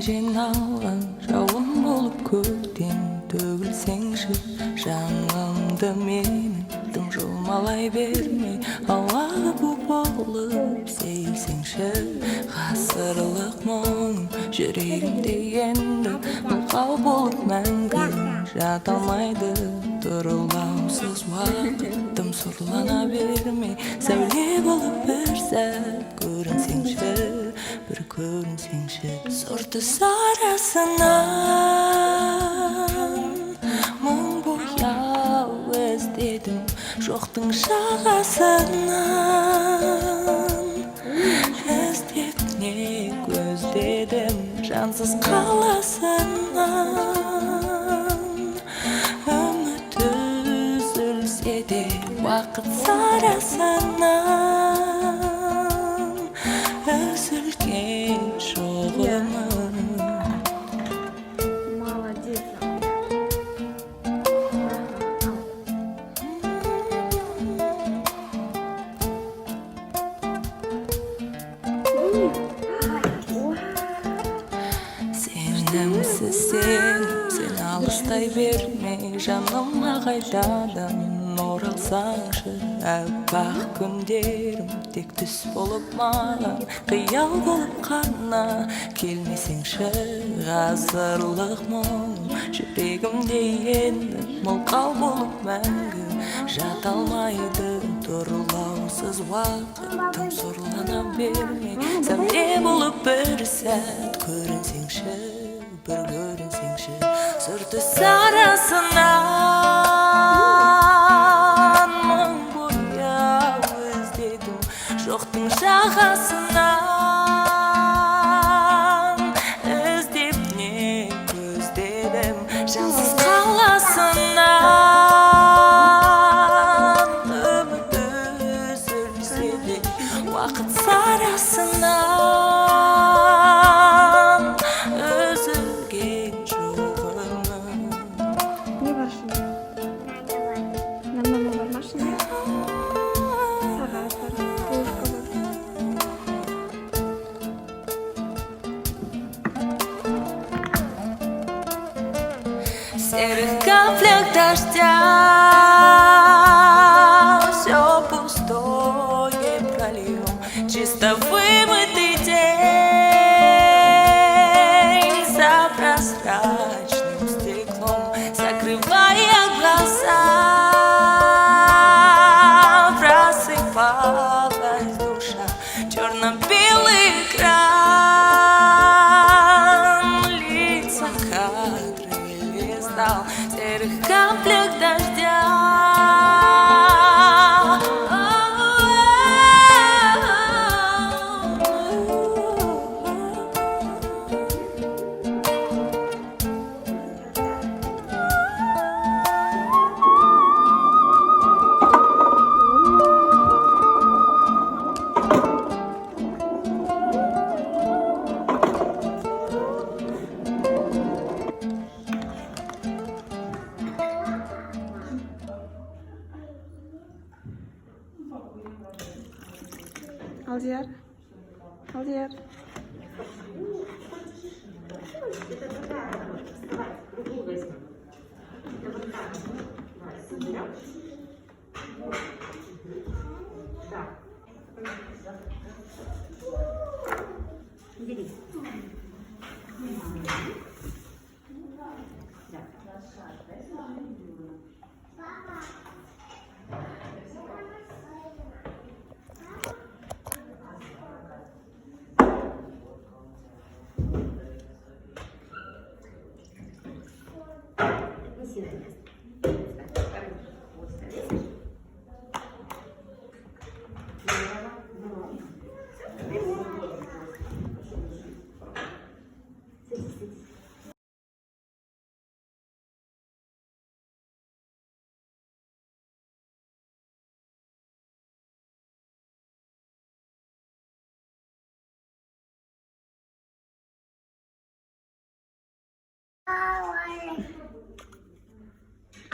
жиналған жауын болып көктен төгілсеңші жанымды менің жұлмалай бермей ауаға бу болып сейілсеңші ғасырлық мұң жүрегімде енді мылқау болып мәңгі жата алмайды тұрылаусыз уақытым сұрлана бермей сәуле болып бір сәт көрінсеңші бір көрінсеңші сұрты сарасынан мың бояу іздедім жоқтың жағасынан іздеп не көздедім жансыз қаласынан үміт үзілсе де уақыт сарасынан үзілген жоғымын. Сенімсіз сен алыстай бермей жаныма қайтадан оралсаңшы аппақ күндерім тек түс болып маған қиял болып қана келмесеңші ғасырлық мұң жүрегімде енді мылқау болып мәңгі жата алмайды тұрылаусыз уақытым сұрлана бермей сәуле болып бір сәт көрінсеңші бір көрінсеңші сұрты сарасынан мың бояу іздедім жоқтың жағасынан іздеп не көздедім жансыз қаласынан үміт үзілсе де уақыт сарасынан үзілген жоғымын. Не бар шында? Нормально бар ма шында? Сағат бар, кружка бар. В серых каплях дождя все пустое прольем, чисто вымытый день за прозрачным стеклом, закрывая глаза, просыпалась душа, черно-белый экран, лица кадры листал в серых каплях дождя. Алдияр. Алдияр.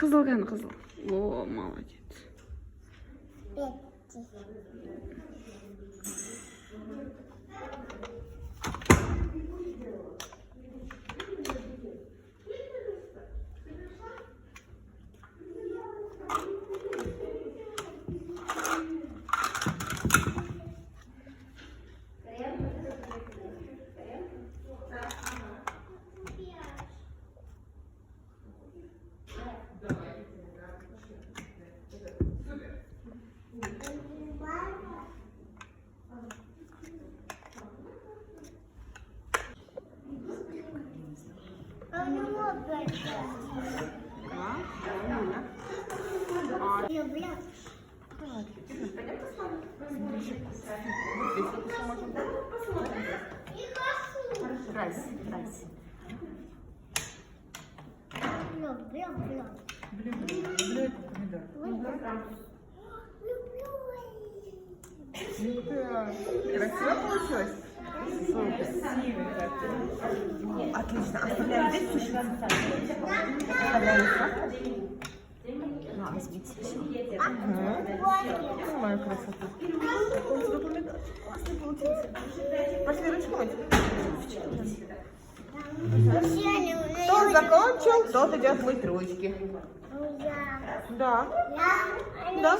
Қызылған қызыл. О, молодец. Люблю. Люблю. Красиво получилось? Супер. Отлично. Оставляем здесь сушиться. Оставляем сахар. На, возьмите еще. Какую красоту. Классный получился. Пошли ручку мыть. Кто закончил, тот идет мыть ручки. Да. Да.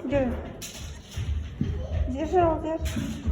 Где? Держи, держи.